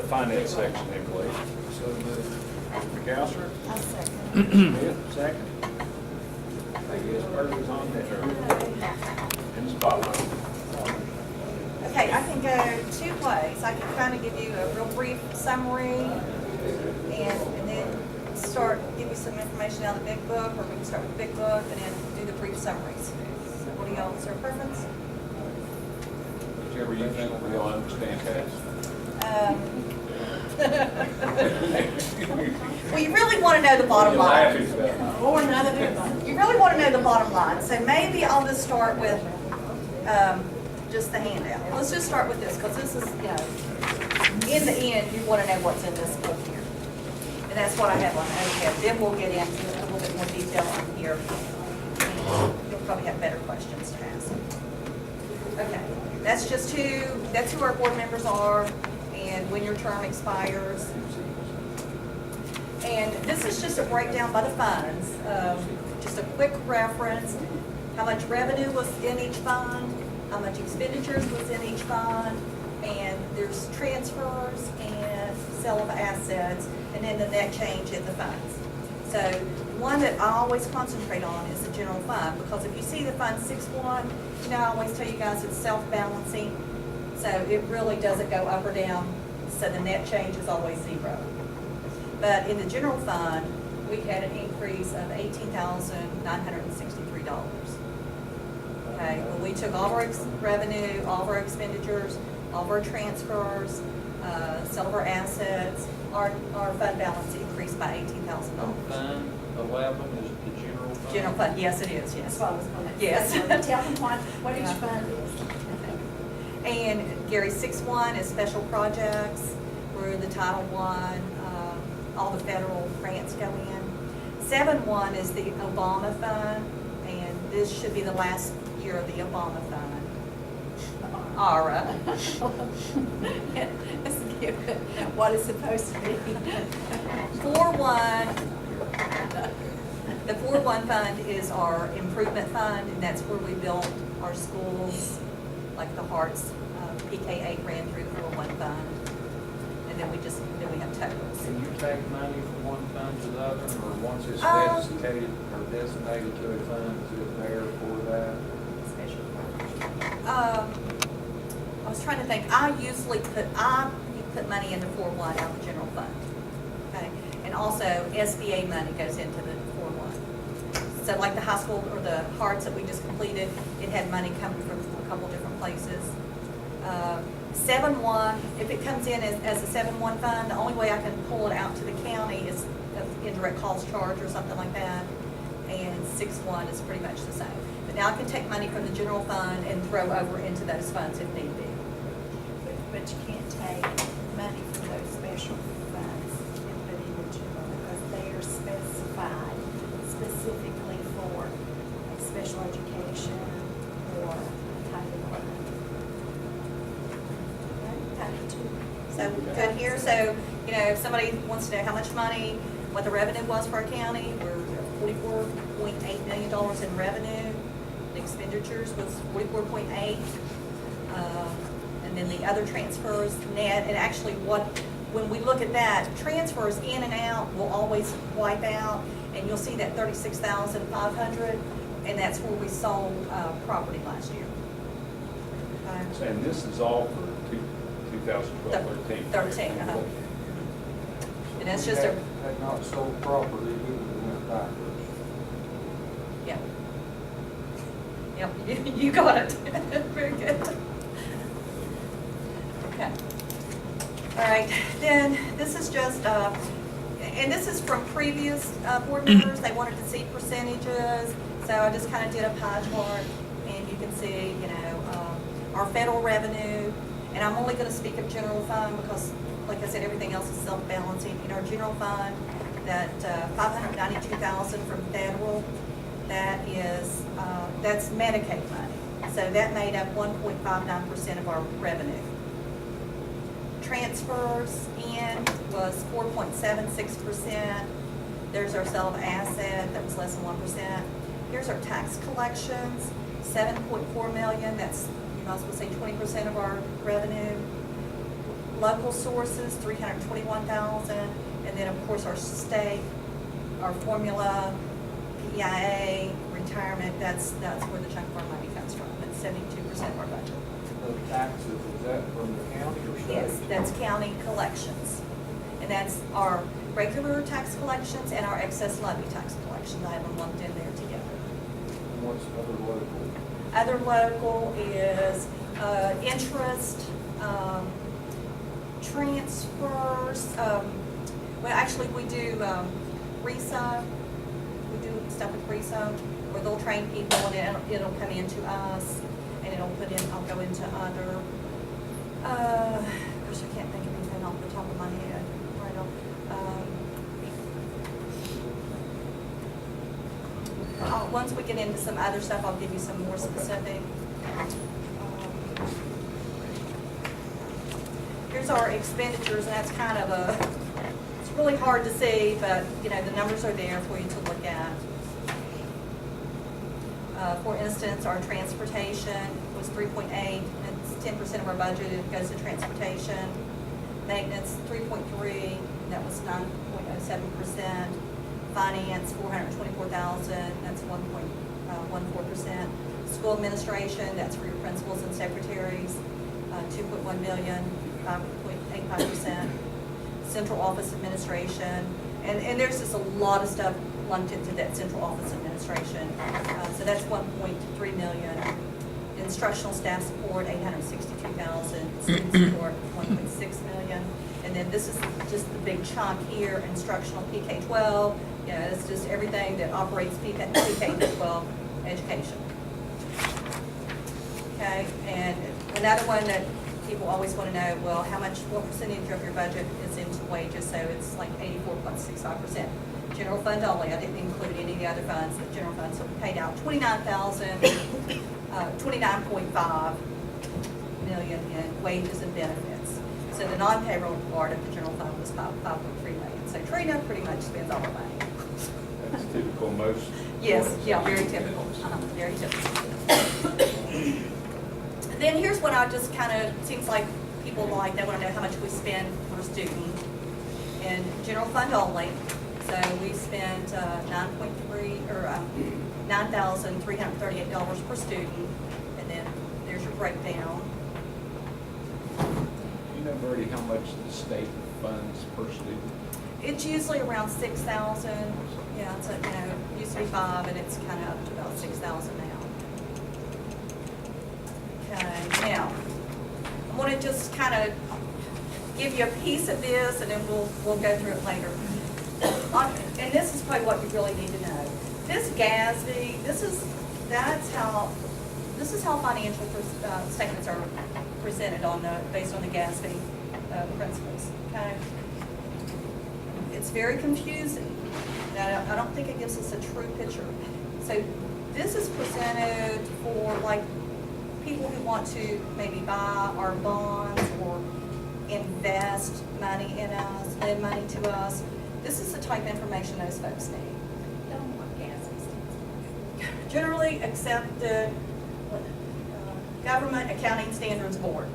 finance section then, please. So moved. McAllister? I'll second. Smith, second. Thank you, Ms. Burgess on there. In the spotlight. Okay, I can go two ways. I can kind of give you a real brief summary and then give you some information out of the big book, or we can start with the big book and then do the brief summaries. So what do y'all, is there a preference? Whichever you think we all understand best. Well, you really want to know the bottom You're line. laughing about Or none of it. You really want to know the bottom line. So maybe I'll just start with just the handout. Let's just start with this, because this is, in the end, you want to know what's in this book here. And that's what I have on OCAD. Then we'll get into a little bit more detail on here. You'll probably have better questions to ask. Okay, that's who our board members are and when your term expires. And this is just a breakdown by the funds, just a quick reference, how much revenue was in each fund, how much expenditures was in each fund, and there's transfers and sale of assets, and then the net change in the funds. So one that I always concentrate on is the general fund, because if you see the fund 6-1, I always tell you guys it's self-balancing, so it really doesn't go up or down, so the net change is always zero. But in the general fund, we had an increase of $18,963. Okay, well, we took all of our revenue, all of our expenditures, all of our transfers, sale of our assets, our fund balance increased by $18,000. Fund 11 is the general fund? General fund, yes, it is, That's yes. what I was going to Yes. say. Tell them what each fund is. And Gary, 6-1 is special projects, where the Title I, all the federal grants go in. 7-1 is the Obama fund, and this should be the last year of the Obama fund. ARA. Let's give it what it's supposed to be. 4-1, the 4-1 fund is our improvement fund, and that's where we built our schools, like the Hearts, PK8 ran through the 4-1 fund. And then we have totals. Can you take money from one fund to the other, or once it's designated or designated to a fund, is it there for that? I was trying to think, I usually put money into 4-1 out of the general fund. Okay, and also SBA money goes into the 4-1. So like the high school or the Hearts that we just completed, it had money coming from a couple different places. 7-1, if it comes in as a 7-1 fund, the only way I can pull it out to the county is an indirect cost charge or something like that. And 6-1 is pretty much the same. But now I can take money from the general fund and throw over into those funds if need be. But you can't take money from those special funds and put it in the general, because they are specified specifically for special education or Title I. So good here. So, if somebody wants to know how much money, what the revenue was for our county, we're $44.8 million in revenue. The expenditures was 44.8. And then the other transfers net, and actually when we look at that, transfers in and out will always wipe out, and you'll see that 36,500, and that's where we sold property last year. Okay. And this is all for 2012-13. 13, And that's just a, Had not sold property, we would have went backwards. yeah. Yep, you got it. Very good. Okay. All right, then this is just, and this is from previous board members. They wanted to see percentages, so I just kind of did a pie chart, and you can see, our federal revenue. And I'm only going to speak of general fund because, like I said, everything else is self-balancing. In our general fund, that $592,000 from federal, that's Medicaid money. So that made up 1.59% of our revenue. Transfers in was 4.76%. There's our sale of asset, that was less than 1%. Here's our tax collections, $7.4 million. That's, you might as well say 20% of our revenue. Local sources, 321,000, and then of course our state, our formula, PIA, retirement, that's where the chunk of our money comes from. It's 72% of our budget. The taxes, is that from the county or state? Yes, that's county collections. And that's our regular tax collections and our excess levy tax collections. I have them lumped in there together. And what's other local? Other local is interest, transfers. Well, actually, we do RESA. We do stuff with RESA, where they'll train people and it'll come into us, and I'll go into other. Gosh, I can't think of anything off the top of my head right off. Once we get into some other stuff, I'll give you some more specific. Here's our expenditures, and that's kind of it's really hard to see, but you know, the numbers are there for you to look at. For instance, our transportation was 3.8, it's 10% of our budget, it goes to transportation. Maintenance, 3.3, that was 9.07%. Finance, 424,000, that's 1.14%. School administration, that's for your principals and secretaries, 2.1 million, 5.85%. Central office administration, and there's just a lot of stuff lumped into that central office administration. So that's 1.3 million. Instructional staff support, 862,000. Student support, 1.6 million. And then this is just the big chunk here, instructional PK-12. You know, it's just everything that operates PK-12 education. Okay, and another one that people always want to know, well, what percentage of your budget is into wages? So it's like 84.65%. General fund only, I didn't include any of the other funds, the general funds paid out 29.5 million in wages and benefits. So the non-payroll part of the general fund was 5.3 million. So Trina pretty much spends all our money. That's typical most. Yes, yeah, very typical, very typical. Then here's what I just kind of, seems like people like, they want to know how much we spend per student in general fund only. So we spent $9,338 per student, and then there's your breakdown. You know, Bertie, how much the state funds per student? It's usually around 6,000. Yeah, it's it used to be 5, and it's kind of up to about 6,000 now. Okay, now I'm going to just kind of give you a piece of this, and then we'll go through it later. And this is probably what you really need to know. This GASB, this is how financial statements are presented based on the GASB principles. Okay, it's very confusing. I don't think it gives us a true picture. So this is presented for like people who want to maybe buy our bonds or invest money in us, lend money to us. This is the type of information those folks need. Don't know what gas is. Generally accepted Government Accounting Standards Board.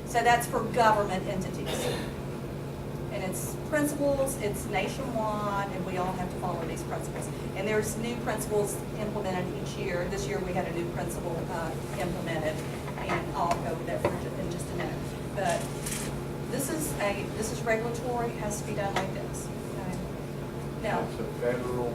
So that's for government entities. And it's principles, it's nationwide, and we all have to follow these principles. And there's new principles implemented each year. This year we had a new principle implemented, and I'll go over that in just a minute. But this is regulatory, has to be done like this. Okay? Now, It's a federal.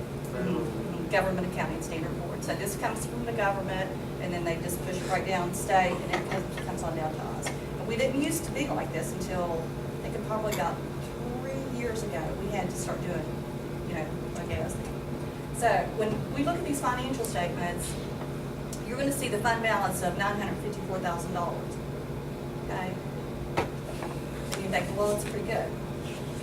Government Accounting Standard Board. So this comes from the government, and then they just push it right down state, and it comes on down to us. But we didn't used to be like this until, I think probably about 3 years ago, we had to start doing, I guess. So when we look at these financial statements, you're going to see the fund balance of $954,000. Okay? And you think, well, it's pretty good.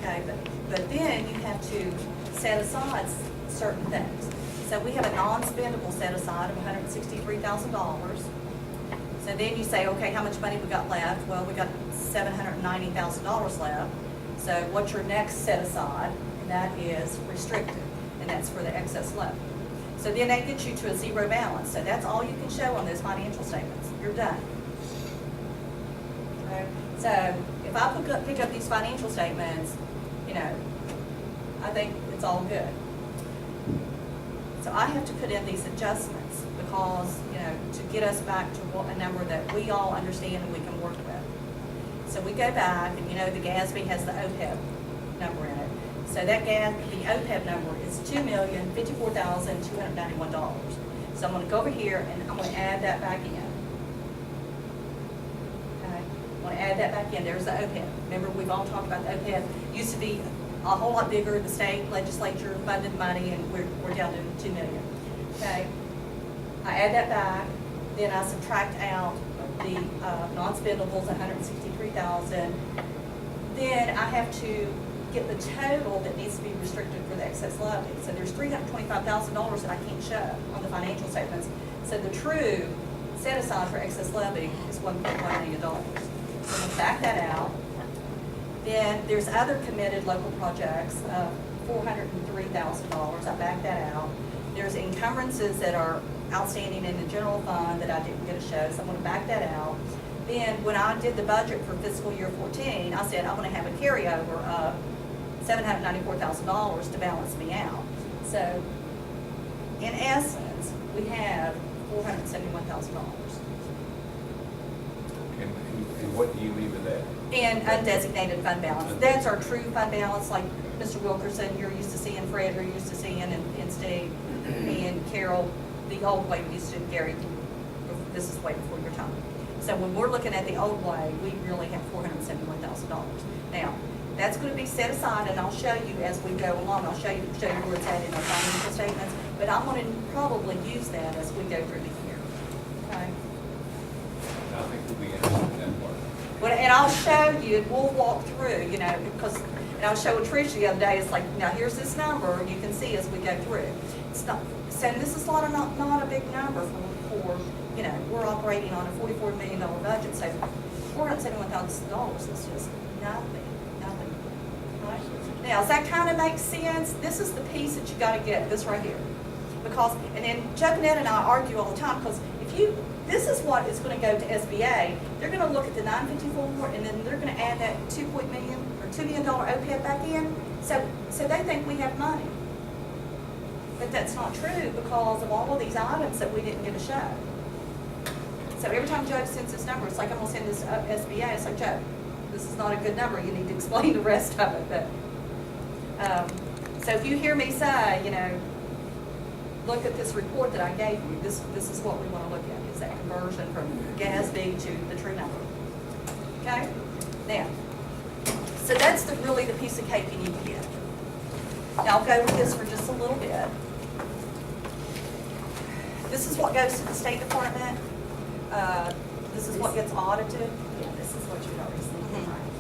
Okay, but then you have to set aside certain things. So we have a non-spendable set aside of $163,000. So then you say, okay, how much money we got left? Well, we got $790,000 left. So what's your next set aside? And that is restricted, and that's for the excess levy. So then that gets you to a zero balance. So that's all you can show on those financial statements. You're done. Okay? So if I pick up these financial statements, you know, I think it's all good. So I have to put in these adjustments because, you know, to get us back to what, a number that we all understand and we can work with. So we go back, and you know, the GASB has the OPEB number in it. So that the OPEB number is $2,054,291. So I'm gonna go over here and I'm gonna add that back in. Okay, I'm gonna add that back in. There's the OPEB. Remember, we've all talked about the OPEB. Used to be a whole lot bigger. The state legislature funded money, and we're down to $2 million. Okay, I add that back. Then I subtract out the non-spendables, $163,000. Then I have to get the total that needs to be restricted for the excess levy. So there's $325,000 that I can't show on the financial statements. So the true set aside for excess levy is $1.1 million. So I'm gonna back that out. Then there's other committed local projects of $403,000. I back that out. There's encumbrances that are outstanding in the general fund that I didn't get to show, so I'm gonna back that out. Then when I did the budget for fiscal year 14, I said I'm gonna have a carryover of $794,000 to balance me out. So in essence, we have $471,000. And what do you leave in that? And undesignated fund balance. That's our true fund balance, like Mr. Wilkerson, you're used to seeing, Fred, you're used to seeing, and Steve, and Carol, the old way we used to, Gary, this is way before your time. So when we're looking at the old way, we really have $471,000. Now, that's gonna be set aside, and I'll show you as we go along, I'll show you where it's at in the financial statements, but I'm gonna probably use that as we go through the year, okay? I think we'll be interested in that part. Well, and I'll show you, and we'll walk through, you know, because, and I was showing Tricia the other day, it's like, now here's this number, you can see as we go through. It's not, so this is not a big number for, you know, we're operating on a $44 million budget, so $471,000 is just nothing. Right? Now, does that kind of make sense? This is the piece that you gotta get, this right here. Because, and then Joe Burnett and I argue all the time, because this is what is gonna go to SBA, they're gonna look at the 954, and then they're gonna add that $2 million OPEB back in, so they think we have money. But that's not true because of all of these items that we didn't get to show. So every time Joe sends this number, it's like, I'm gonna send this to SBA, it's like, Joe, this is not a good number, you need to explain the rest of it, but, so if you hear me say, you know, look at this report that I gave you, this is what we wanna look at, is that conversion from GASB to the true number. Okay? Now, so that's really the piece of cake you need to get. Now I'll go with this for just a little bit. This is what goes to the State Department. This is what gets audited. Yeah, this is what you've already seen, right?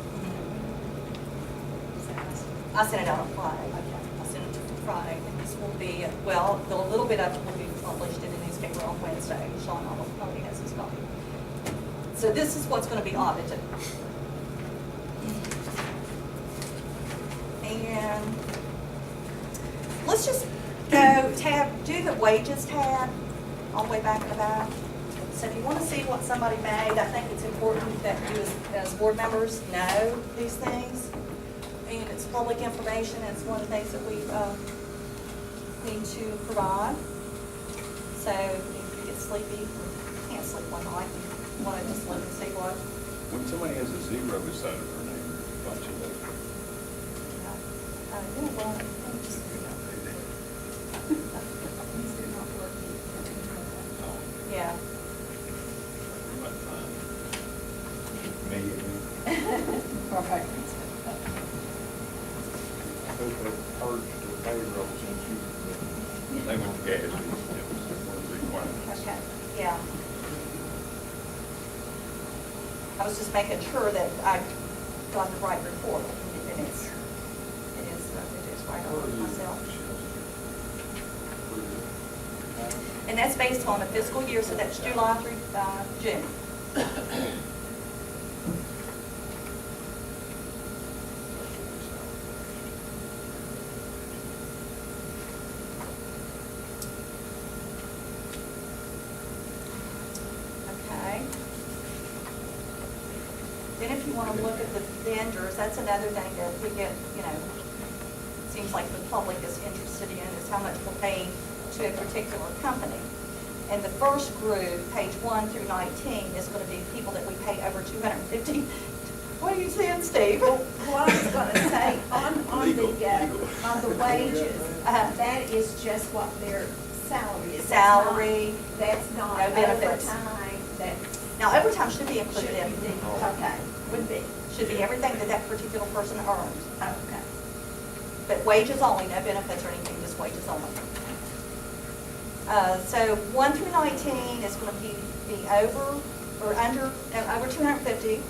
I sent it out on Friday. I sent it to Friday. This will be, well, a little bit of it will be published in the newspaper on Wednesday. Sean already has his copy. So this is what's going to be audited. And let's just go do the wages tab all the way back in the back. So if you want to see what somebody made, I think it's important that you as board members know these things. And it's public information, and it's one of the things that we need to provide. So if you get sleepy, or can't sleep one night, you want to just look and see what. When somebody has a zero beside their name, bunch of those. You know what? Let me just figure out. These are not working. Yeah. Right. I hope they purged the payroll since you. They went to gas, it was one of the requirements. Okay, yeah. I was just making sure that I got the right report, and it is right on myself. And that's based on a fiscal year, so that's July through June. Okay. Then if you want to look at the vendors, that's another thing that we get, seems like the public is interested in, is how much we're paying to a particular company. And the first group, page 1 through 19, is going to be people that we pay over $250. What are you saying, Steve? Well, what I was gonna say, on the wages, that is just what their salary is. Salary. That's not No benefits. overtime, that's, Now, overtime should be included should in, be, okay, would be, should be everything that that particular person earns. okay. But wages only, no benefits or anything, just wages only. So 1 through 19 is going to be over, or under, over 250.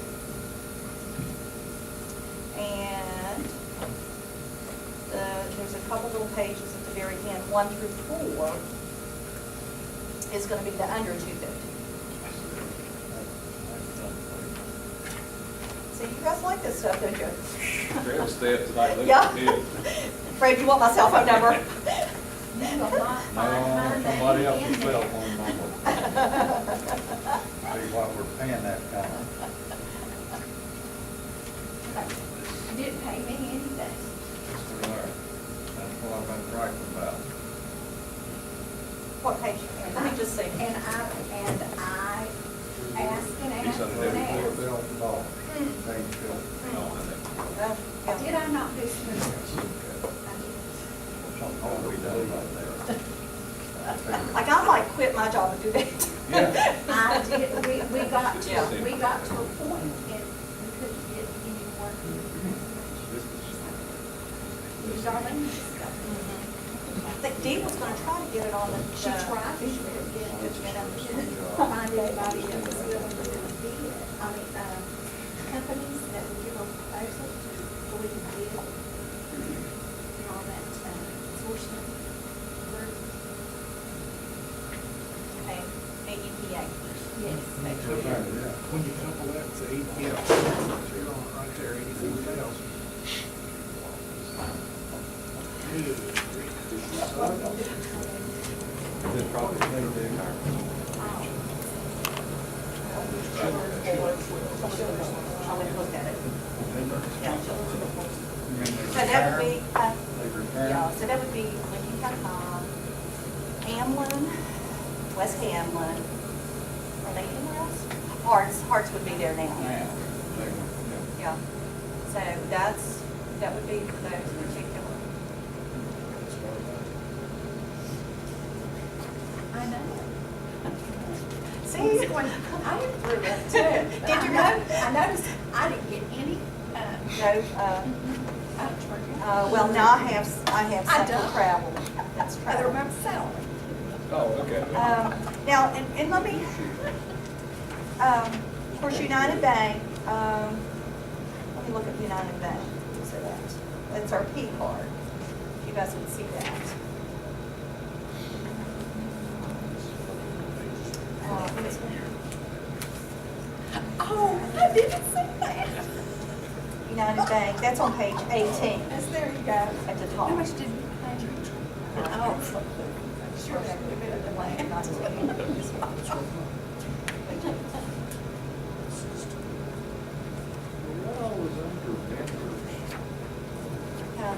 And there's a couple little pages at the very end, 1 through 4 is going to be the under 250. So you guys like this stuff, don't you? Fred stayed tonight, look Yeah. at him. Fred, you want my cell phone number? You will not find mine Somebody else in will there. sell one number. See what we're paying that kind of. You didn't pay me anything. That's what I've been bragging about. What page? Let me just see. And I asked and asked and He said asked it and every asked. $4 billion. Thank you. No, I think. Yeah. Did I not do some research? Oh, we done right there. Like, I might quit my job and do that. I did, we got to, Yeah. we got to a point and we couldn't get any more. Darlene, I think Dee was gonna try to get it on the. she tried, she couldn't get it, couldn't find anybody that was willing to do it. I mean, companies that would give a proposal so we could bid on that, sourcing group. Okay, AEPA. Yes. When you couple that to APL, you're on right there, 84,000. This probably made the I'll let look at it. Yeah. So that would be, yeah, so that would be Lincoln County Hall, Hamlin, West Hamlin. Are they anywhere else? Hearts would be there now. Yeah. So that would be for those particular. I know. See? I went through that too. Did you I noticed I didn't get any, No, well, now I have I some don't. for travel. That's other travel. than salary. Oh, okay. Now, and let me, of course, United Bank, let me look at United Bank. So that's our P card. You guys can see that. Oh, I didn't see that. United Bank, that's on page 18 Yes, there you go. at the top. How much did you pay? Oh, sure, that would have been at the What all was under vendors?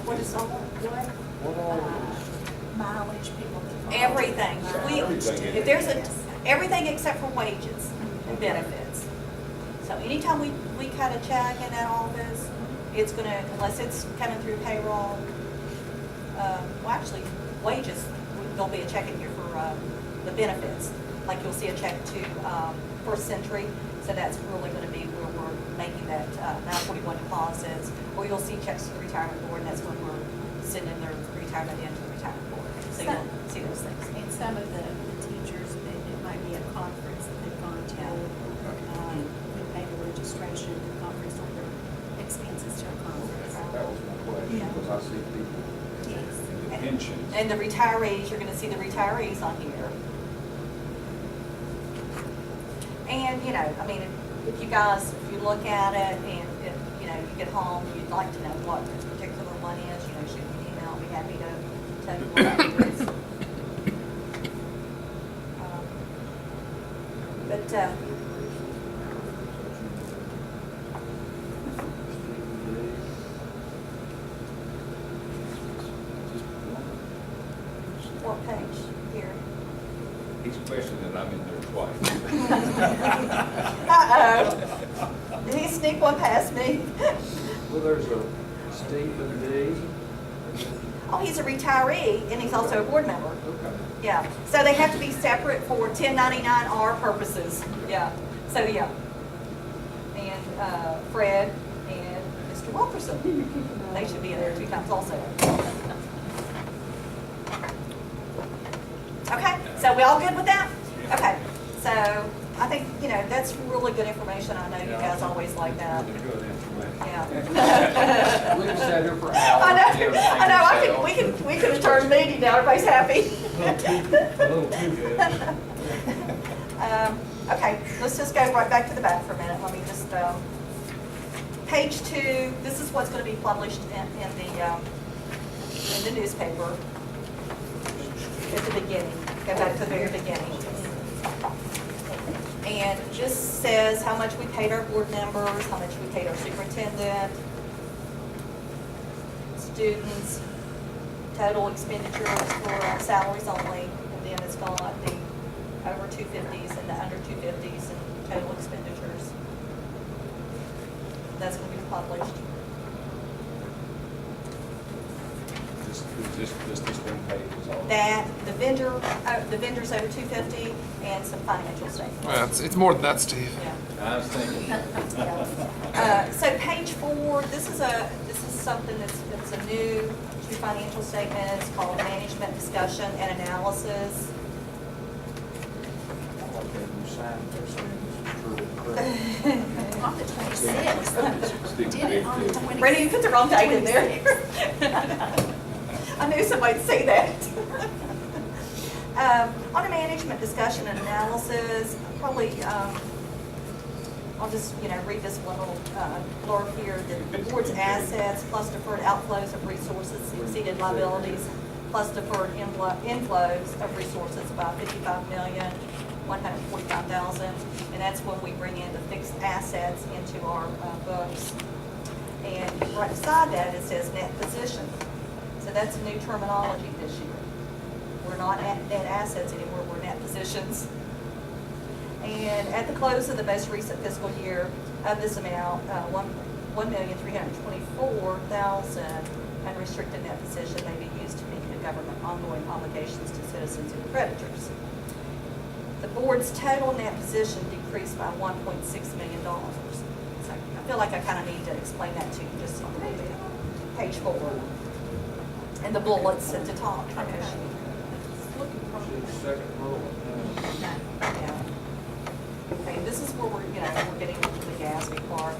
What is all, what? What all was? Mileage, people. Everything. Everything. If there's everything except for wages and benefits. So anytime we cut a check in that office, it's gonna, unless it's coming through payroll, well, actually, wages, there'll be a check in here for, the benefits. Like you'll see a check to, First Century, so that's really gonna be where we're making that, 941 deposits. Or you'll see checks to the retirement board, and that's when we're sending their retirement into the retirement board. So you'll see those things. And some of the teachers, it might be a conference that they've gone to, we pay the registration, the conference, or their expenses to a conference. That was my question, because I see people Yes. in the pensions. And the retirees, you're gonna see the retirees on here. And, I mean, if you guys, if you look at it and if, you get home, you'd like to know what this particular one is, shoot me an email, I'll be happy to tell you what it is. But, especially that I'm in there twice. Uh-oh. Did he sneak one past me? Well, there's a Stephen D. Oh, he's a retiree, and he's also a board member. Okay. Yeah, so they have to be separate for 1099R purposes. Yeah, so yeah. And Fred and Mr. Wilkerson, they should be in there 2 times also. Okay, so we all good with that? Okay, so I think, that's really good information. I know you guys always like that. Really good information. Yeah. We can sit here for hours. I know, we could have turned the meeting now, everybody's happy. A little too good. Okay, let's just go right back to the back for a minute. Let me just, page 2, this is what's going to be published in the newspaper at the beginning. Go back to the very beginning. And it just says how much we paid our board members, how much we paid our superintendent, students, total expenditures for salaries only, and then it's got the over 250s and the under 250s and total expenditures. That's going to be published. This one page is all. That, the vendors over 250 and some financial statements. Well, it's more than that, Steve. Yeah. I was thinking, So page 4, this is something that's a new financial statement. It's called management discussion and analysis. I like that you signed this thing, this is truly correct. On the 26th. Did it on the 26th. Brandon, you put the wrong date in there. I knew somebody'd say that. On a management discussion and analysis, probably, I'll just, read this one little blurb here. The board's assets plus deferred outflows of resources exceeded liabilities plus deferred inflows of resources by $55,145,000. And that's when we bring in the fixed assets into our books. And right beside that, it says net position. So that's a new terminology this year. We're not at net assets anymore, we're net positions. And at the close of the most recent fiscal year of this amount, $1,324,000 unrestricted net position may be used to meet the government ongoing obligations to citizens and creditors. The board's total net position decreased by $1.6 million. So I feel like I kind of need to explain that to you just a little bit. Page 4. And the bullets at the top. Second roll. Yeah. Okay, this is where we're getting to the GASB part.